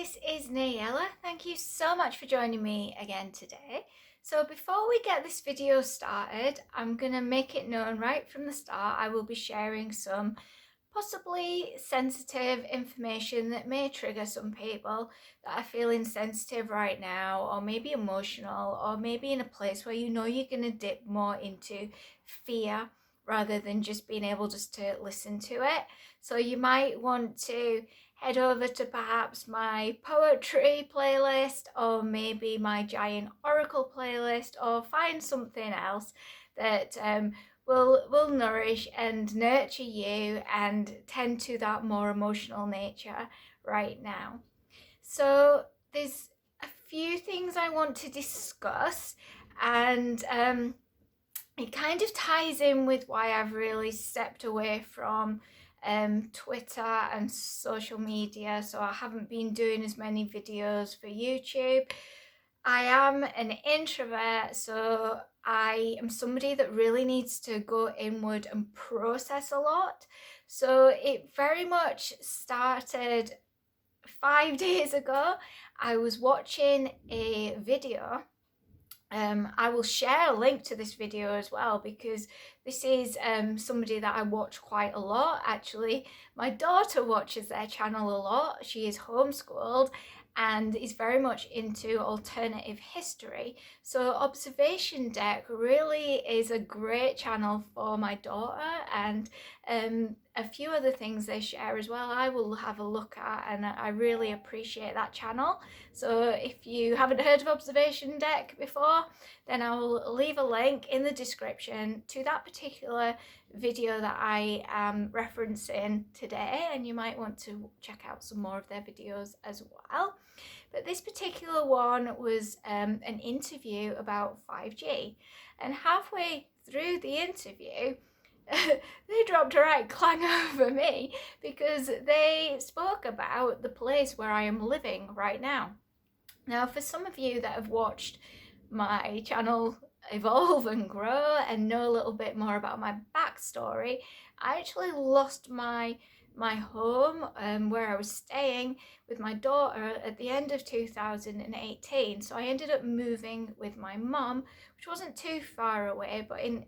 this is Nayalla. Thank you so much for joining me again today. So before we get this video started, I'm going to make it known right from the start I will be sharing some possibly sensitive information that may trigger some people that are feeling sensitive right now, or maybe emotional, or maybe in a place where you know you're going to dip more into fear rather than just being able just to listen to it. So you might want to head over to perhaps my poetry playlist, or maybe my giant oracle playlist, or find something else that will nourish and nurture you and tend to that more emotional nature right now. So there's a few things I want to discuss, and it kind of ties in with why I've really stepped away from Twitter and social media. So I haven't been doing as many videos for YouTube. I am an introvert, so I am somebody that really needs to go inward and process a lot. So it very much started 5 days ago. I was watching a video. I will share a link to this video as well, because this is somebody that I watch quite a lot. Actually, my daughter watches their channel a lot. She is homeschooled and is very much into alternative history. So Observation Deck really is a great channel for my daughter, and a few other things they share as well I will have a look at, and I really appreciate that channel. So if you haven't heard of Observation Deck before, then I will leave a link in the description to that particular video that I am referencing today, and you might want to check out some more of their videos as well. But this particular one was an interview about 5G, and halfway through the interview they dropped a right clang over me, because they spoke about the place where I am living right now. Now, for some of you that have watched my channel evolve and grow and know a little bit more about my backstory, I actually lost my home where I was staying with my daughter at the end of 2018. So I ended up moving with my mum, which wasn't too far away, but in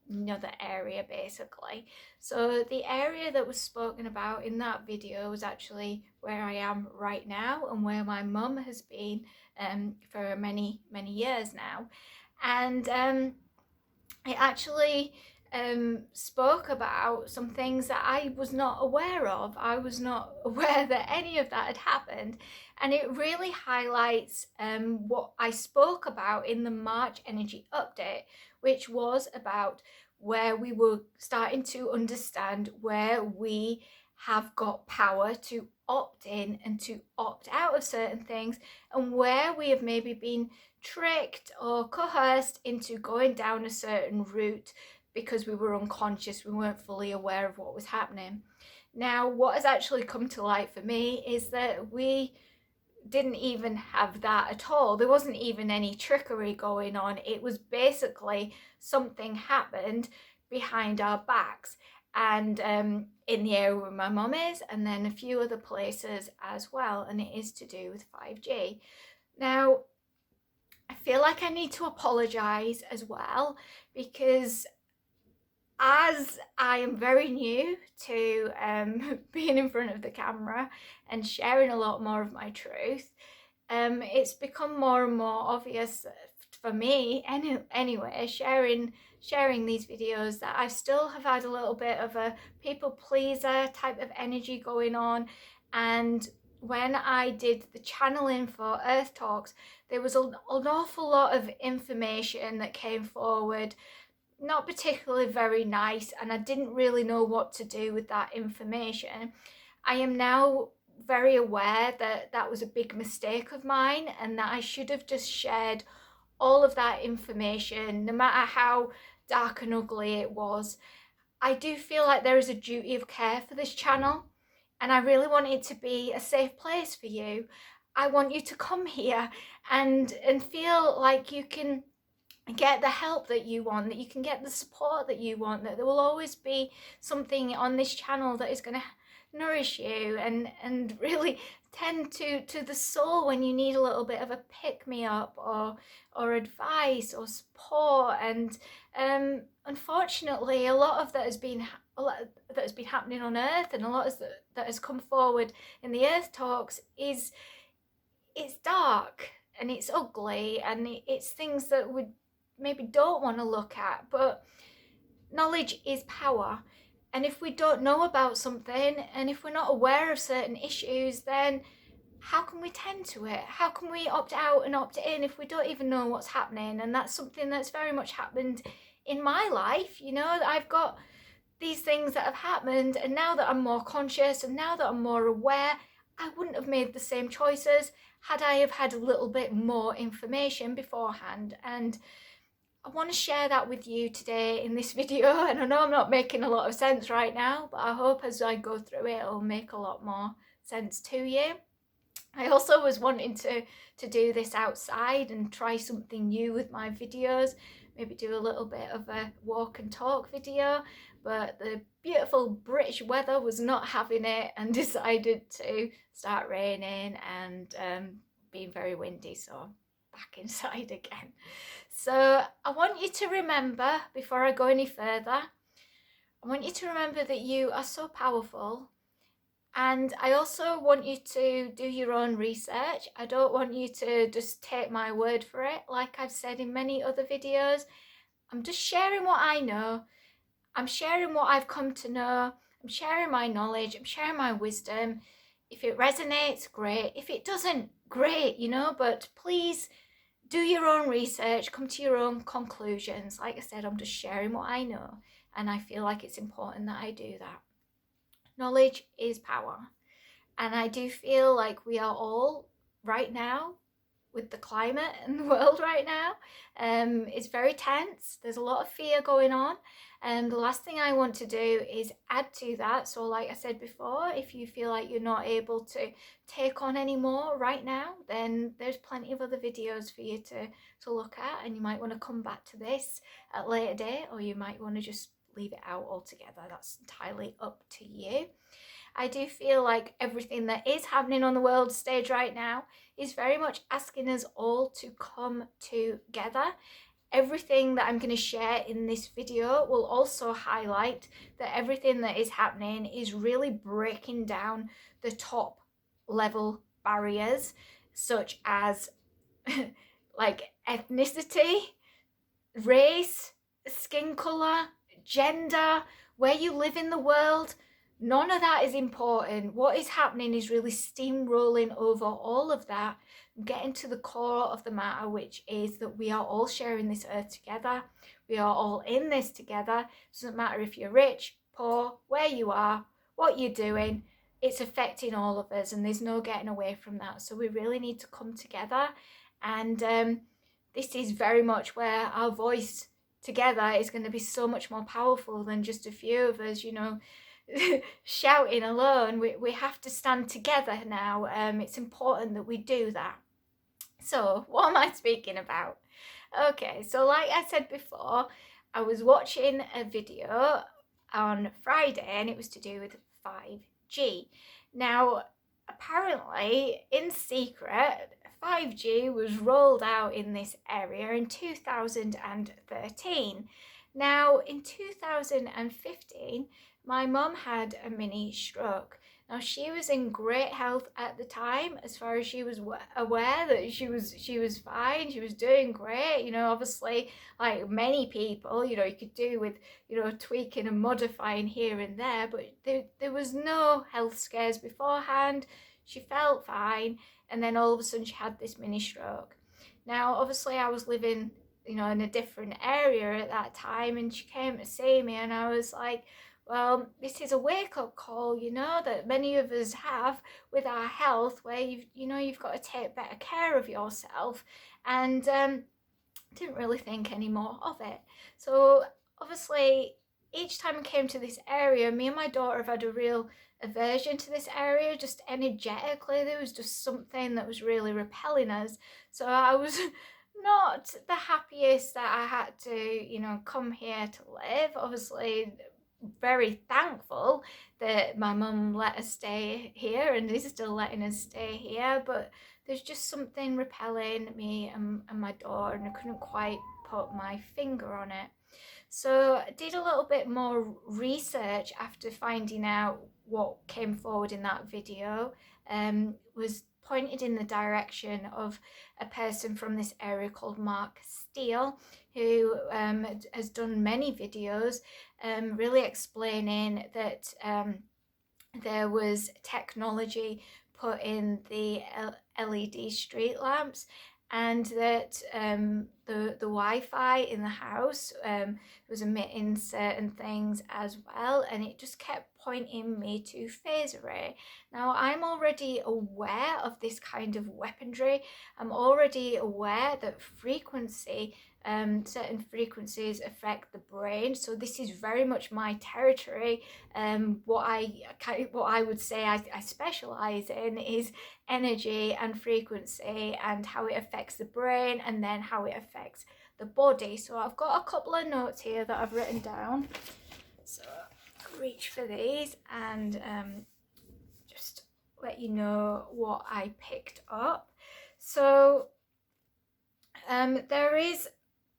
another area basically. So the area that was spoken about in that video was actually where I am right now, and where my mum has been for many years now. And it actually spoke about some things that I was not aware of. I was not aware that any of that had happened, and it really highlights what I spoke about in the March energy update, which was about where we were starting to understand where we have got power to opt in and to opt out of certain things, and where we have maybe been tricked or coerced into going down a certain route because we were unconscious, we weren't fully aware of what was happening. Now, what has actually come to light for me is that we didn't even have that at all. There wasn't even any trickery going on. It was basically something happened behind our backs, and in the area where my mum is, and then a few other places as well, and it is to do with 5G. Now, I feel like I need to apologise as well, because as I am very new to being in front of the camera and sharing a lot more of my truth, it's become more and more obvious for me anyway, sharing these videos, that I still have had a little bit of a people pleaser type of energy going on. And when I did the channeling for Earth Talks, there was an awful lot of information that came forward, not particularly very nice, and I didn't really know what to do with that information. I am now very aware that that was a big mistake of mine, and that I should have just shared all of that information, no matter how dark and ugly it was. I do feel like there is a duty of care for this channel, and I really want it to be a safe place for you. I want you to come here and feel like you can get the help that you want, that you can get the support that you want, that there will always be something on this channel that is going to nourish you and really tend to the soul when you need a little bit of a pick-me-up or advice or support. And unfortunately, a lot of that has been happening on Earth, and a lot that has come forward in the Earth Talks is it's dark and it's ugly, and it's things that we maybe don't want to look at. But knowledge is power. And if we don't know about something, and if we're not aware of certain issues, then how can we tend to it? How can we opt out and opt in if we don't even know what's happening? And that's something that's very much happened in my life. You know, I've got these things that have happened, and now that I'm more conscious and now that I'm more aware, I wouldn't have made the same choices had I have had a little bit more information beforehand. And I want to share that with you today in this video. And I know I'm not making a lot of sense right now, but I hope as I go through it, it'll make a lot more sense to you. I also was wanting to do this outside and try something new with my videos, maybe do a little bit of a walk and talk video, but the beautiful British weather was not having it and decided to start raining and being very windy, so back inside again. So I want you to remember, before I go any further, I want you to remember that you are so powerful. And I also want you to do your own research. I don't want you to just take my word for it. Like I've said in many other videos, I'm just sharing what I know. I'm sharing what I've come to know. I'm sharing my knowledge. I'm sharing my wisdom. If it resonates, great. If it doesn't, great, you know, but please do your own research, come to your own conclusions. Like I said, I'm just sharing what I know, and I feel like it's important that I do that. Knowledge is power. And I do feel like we are all right now, with the climate in the world right now, it's very tense. There's a lot of fear going on. And the last thing I want to do is add to that. So like I said before, if you feel like you're not able to take on any more right now, then there's plenty of other videos for you to look at. And you might want to come back to this at a later date, or you might want to just leave it out altogether. That's entirely up to you. I do feel like everything that is happening on the world stage right now is very much asking us all to come together. Everything that I'm going to share in this video will also highlight that everything that is happening is really breaking down the top level barriers, such as like ethnicity, race, skin colour, gender, where you live in the world. None of that is important. What is happening is really steamrolling over all of that, getting to the core of the matter, which is that we are all sharing this earth together. We are all in this together. It doesn't matter if you're rich, poor, where you are, what you're doing, it's affecting all of us, and there's no getting away from that. So we really need to come together, and this is very much where our voice together is going to be so much more powerful than just a few of us, you know, shouting alone. We have to stand together now. It's important that we do that. So what am I speaking about? Okay, so like I said before, I was watching a video on Friday, and it was to do with 5G. Now, apparently, in secret, 5G was rolled out in this area in 2013. Now, in 2015, my mum had a mini stroke. Now, she was in great health at the time, as far as she was aware that she was fine, she was doing great. You know, obviously, like many people, you know, you could do with, you know, tweaking and modifying here and there, but there was no health scares beforehand. She felt fine, and then all of a sudden she had this mini stroke. Now, obviously, I was living, you know, in a different area at that time, and she came to see me, and I was like, well, this is a wake-up call, you know, that many of us have with our health, where you've got to take better care of yourself, and didn't really think any more of it. So obviously, each time I came to this area, me and my daughter have had a real aversion to this area. Just energetically, there was just something that was really repelling us. So I was not the happiest that I had to, you know, come here to live. Obviously, very thankful that my mum let us stay here and is still letting us stay here, but there's just something repelling me and my door, and I couldn't quite put my finger on it. So I did a little bit more research after finding out what came forward in that video. Was pointed in the direction of a person from this area called Mark Steele, who has done many videos really explaining that there was technology put in the LED street lamps, and that the Wi-Fi in the house was emitting certain things as well, and it just kept pointing me to phase array. Now, I'm already aware of this kind of weaponry. I'm already aware that certain frequencies affect the brain, so this is very much my territory. What I would say I specialize in is energy and frequency, and how it affects the brain, and then how it affects the body. So I've got a couple of notes here that I've written down, so I'll reach for these and just let you know what I picked up. So there is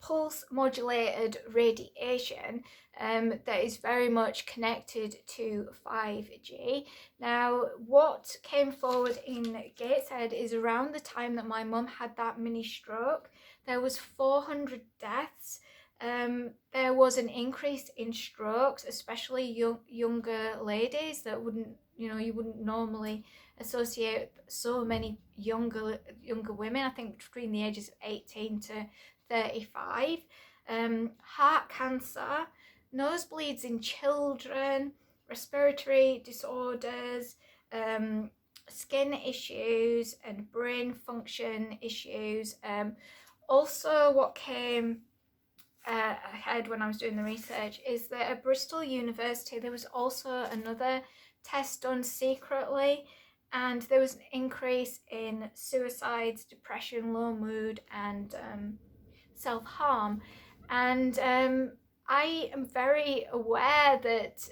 pulse modulated radiation that is very much connected to 5G. Now, what came forward in Gateshead is around the time that my mum had that mini stroke, there was 400 deaths. There was an increase in strokes, especially younger ladies that you wouldn't normally associate so many younger women. I think between the ages of 18 to 35. Heart cancer, nosebleeds in children, respiratory disorders, skin issues, and brain function issues. Also, what came ahead when I was doing the research is that at Bristol University there was also another test done secretly, and there was an increase in suicides, depression, low mood, and self-harm. And I am very aware that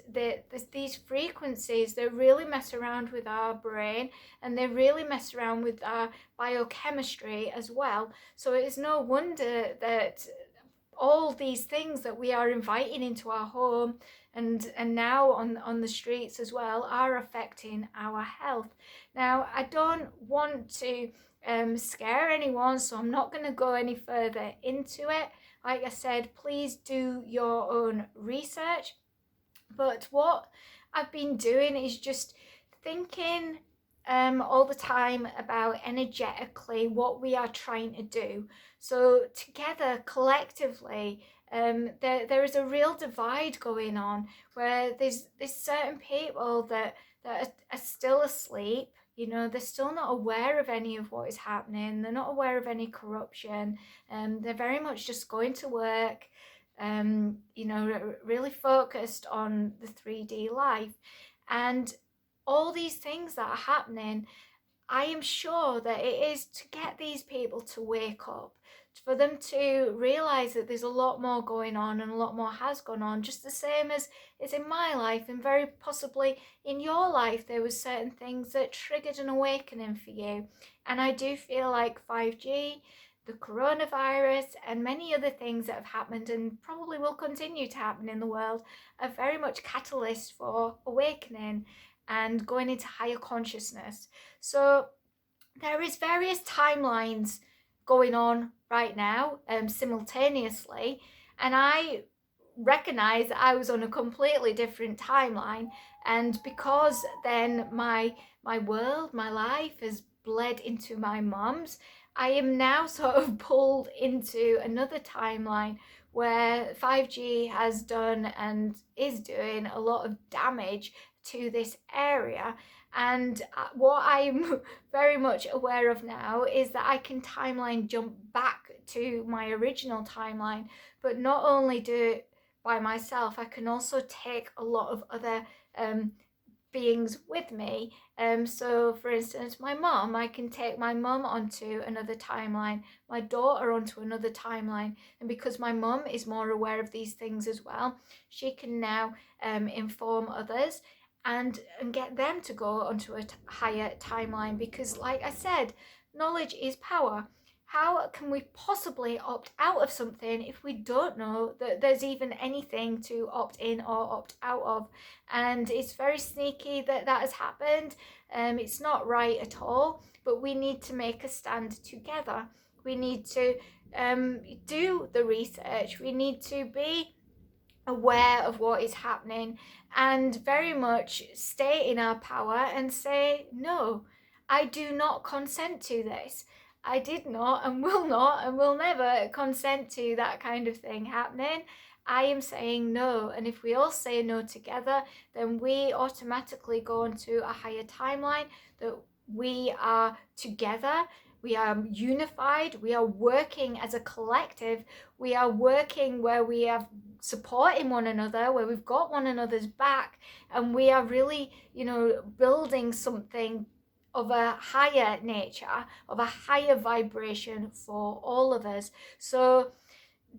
these frequencies, they really mess around with our brain, and they really mess around with our biochemistry as well. So it is no wonder that all these things that we are inviting into our home and now on the streets as well are affecting our health. Now, I don't want to scare anyone, so I'm not going to go any further into it. Like I said, please do your own research. But what I've been doing is just thinking all the time about energetically what we are trying to do. So together, collectively, there is a real divide going on, where there's certain people that are still asleep. They're still not aware of any of what is happening. They're not aware of any corruption. They're very much just going to work, really focused on the 3D life. And all these things that are happening, I am sure that it is to get these people to wake up, for them to realize that there's a lot more going on, and a lot more has gone on, just the same as is in my life, and very possibly in your life there was certain things that triggered an awakening for you. And I do feel like 5G, the coronavirus, and many other things that have happened and probably will continue to happen in the world are very much catalysts for awakening and going into higher consciousness. So there is various timelines going on right now simultaneously, and I recognize that I was on a completely different timeline, and because then my world, my life has bled into my mum's, I am now sort of pulled into another timeline where 5G has done and is doing a lot of damage to this area. And what I'm very much aware of now is that I can timeline jump back to my original timeline, but not only do it by myself, I can also take a lot of other beings with me. So for instance, my mom, I can take my mom onto another timeline, my daughter onto another timeline, and because my mom is more aware of these things as well, she can now inform others and get them to go onto a higher timeline, because like I said, knowledge is power. How can we possibly opt out of something if we don't know that there's even anything to opt in or opt out of? And it's very sneaky that that has happened. It's not right at all, but we need to make a stand together. We need to do the research. We need to be aware of what is happening and very much stay in our power and say, no, I do not consent to this. I did not and will never consent to that kind of thing happening. I am saying no, and if we all say no together, then we automatically go into a higher timeline, that we are together, we are unified, we are working as a collective, we are working where we have supporting one another, where we've got one another's back, and we are really, building something of a higher nature, of a higher vibration for all of us. So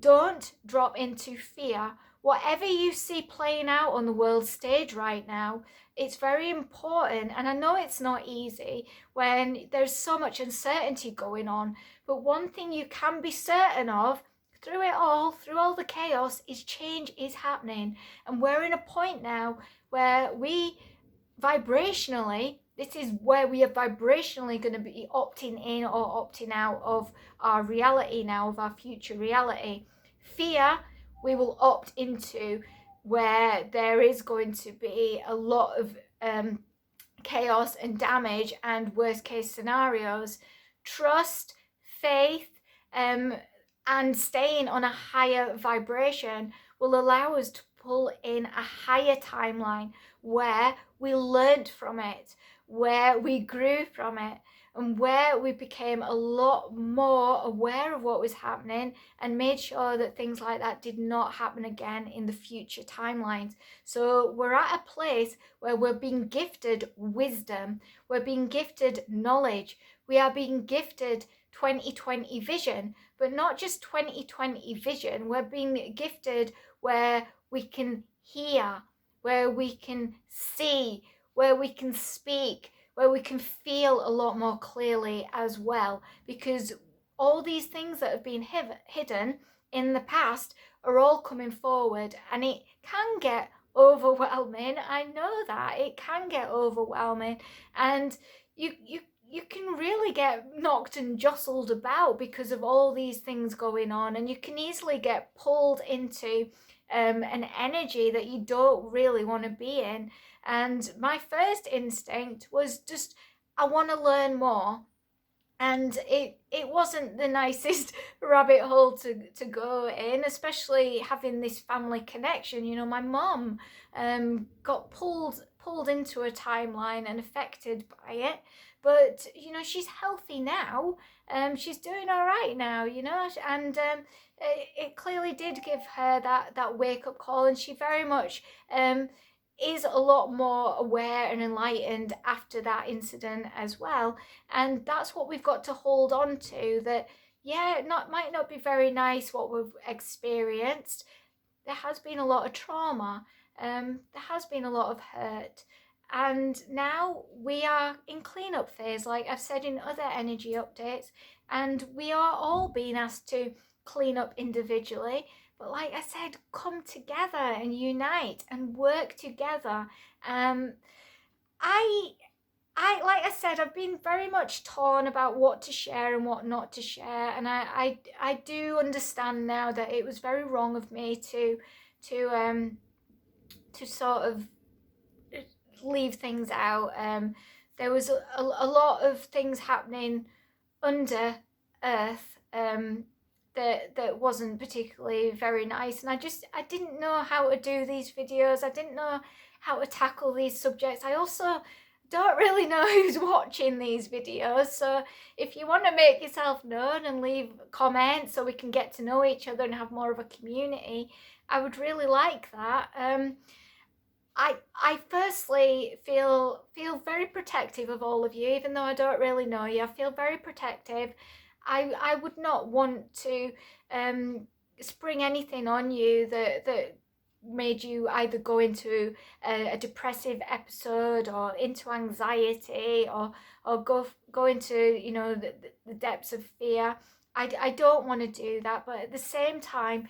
don't drop into fear. Whatever you see playing out on the world stage right now, it's very important. And I know it's not easy when there's so much uncertainty going on, but one thing you can be certain of through it all, through all the chaos, is change is happening. And we're in a point now where we vibrationally, this is where we are vibrationally going to be opting in or opting out of our reality now, of our future reality. Fear, we will opt into, where there is going to be a lot of chaos and damage and worst case scenarios. Trust, faith, and staying on a higher vibration will allow us to pull in a higher timeline where we learned from it, where we grew from it, and where we became a lot more aware of what was happening and made sure that things like that did not happen again in the future timelines. So we're at a place where we're being gifted wisdom, we're being gifted knowledge, we are being gifted 2020 vision, but not just 2020 vision, we're being gifted where we can hear, where we can see, where we can speak, where we can feel a lot more clearly as well, because all these things that have been hidden in the past are all coming forward, and it can get overwhelming. I know that it can get overwhelming, and you can really get knocked and jostled about because of all these things going on, and you can easily get pulled into an energy that you don't really want to be in. And my first instinct was just, I want to learn more. And it wasn't the nicest rabbit hole to go in, especially having this family connection. My mom got pulled into a timeline and affected by it, but she's healthy now. She's doing all right now, and it clearly did give her that wake-up call, and she very much is a lot more aware and enlightened after that incident as well. And that's what we've got to hold on to, that might not be very nice what we've experienced. There has been a lot of trauma, there has been a lot of hurt, and now we are in cleanup phase, like I've said in other energy updates, and we are all being asked to clean up individually, but like I said, come together and unite and work together. I like I said, I've been very much torn about what to share and what not to share, and I do understand now that it was very wrong of me to sort of leave things out. There was a lot of things happening under earth that wasn't particularly very nice, and I didn't know how to do these videos. I didn't know how to tackle these subjects. I also don't really know who's watching these videos, so if you want to make yourself known and leave comments so we can get to know each other and have more of a community, I would really like that. I firstly feel very protective of all of you, even though I don't really know you. I feel very protective. I would not want to spring anything on you that made you either go into a depressive episode or into anxiety, or go into, you know, the depths of fear. I don't want to do that, but at the same time,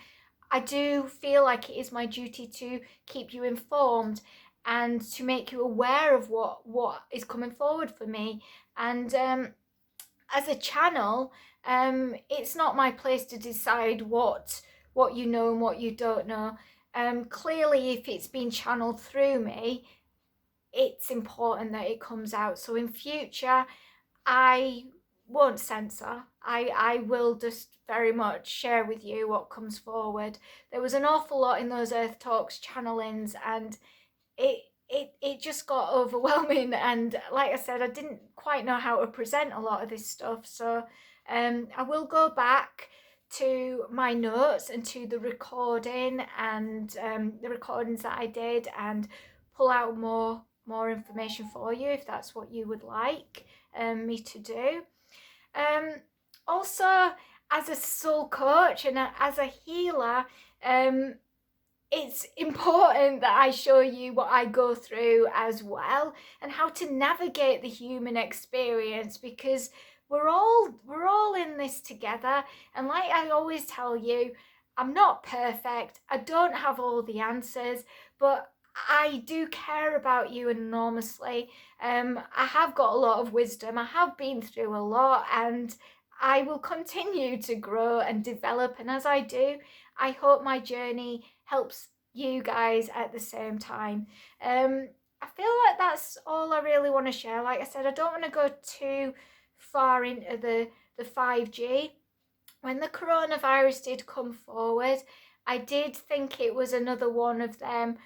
I do feel like it is my duty to keep you informed and to make you aware of what is coming forward for me. And as a channel, it's not my place to decide what you know and what you don't know. Clearly, if it's been channeled through me, it's important that it comes out. So in future, I won't censor. I will just very much share with you what comes forward. There was an awful lot in those Earth Talks channelings, and it just got overwhelming. And like I said, I didn't quite know how to present a lot of this stuff. So I will go back to my notes and to the recording and the recordings that I did, and pull out more information for you if that's what you would like me to do. Also, as a soul coach and as a healer, it's important that I show you what I go through as well, and how to navigate the human experience, because we're all in this together. And like I always tell you, I'm not perfect. I don't have all the answers, but I do care about you enormously. I have got a lot of wisdom. I have been through a lot, and I will continue to grow and develop. And as I do, I hope my journey helps you guys at the same time. I feel like that's all I really want to share. Like I said, I don't want to go too far into the 5G. When the coronavirus did come forward, I did think it was another one of them.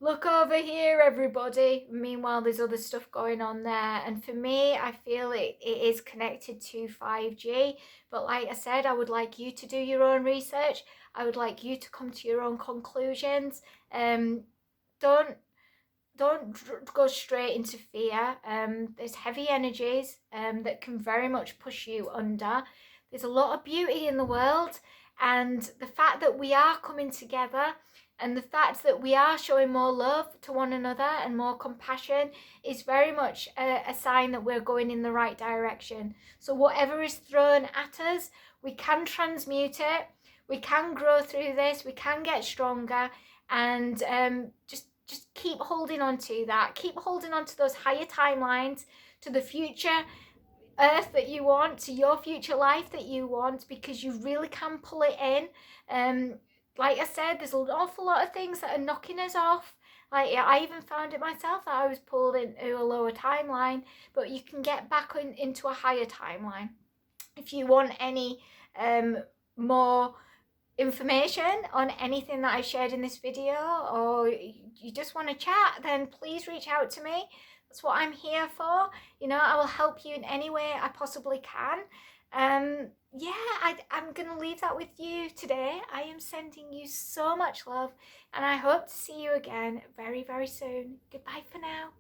Look over here, everybody. Meanwhile, there's other stuff going on there. And for me, I feel it is connected to 5G. But like I said, I would like you to do your own research. I would like you to come to your own conclusions. Don't go straight into fear. There's heavy energies that can very much push you under. There's a lot of beauty in the world, and the fact that we are coming together, and the fact that we are showing more love to one another and more compassion, is very much a sign that we're going in the right direction. So whatever is thrown at us, we can transmute it, we can grow through this, we can get stronger, and just keep holding on to that. Keep holding on to those higher timelines, to the future Earth that you want, to your future life that you want, because you really can pull it in. Like I said, there's an awful lot of things that are knocking us off. Like, I even found it myself that I was pulled into a lower timeline, but you can get back into a higher timeline. If you want any more information on anything that I shared in this video, or you just want to chat, then please reach out to me. That's what I'm here for. You know, I will help you in any way I possibly can. Yeah, I'm gonna leave that with you today. I am sending you so much love, and I hope to see you again very, very soon. Goodbye for now.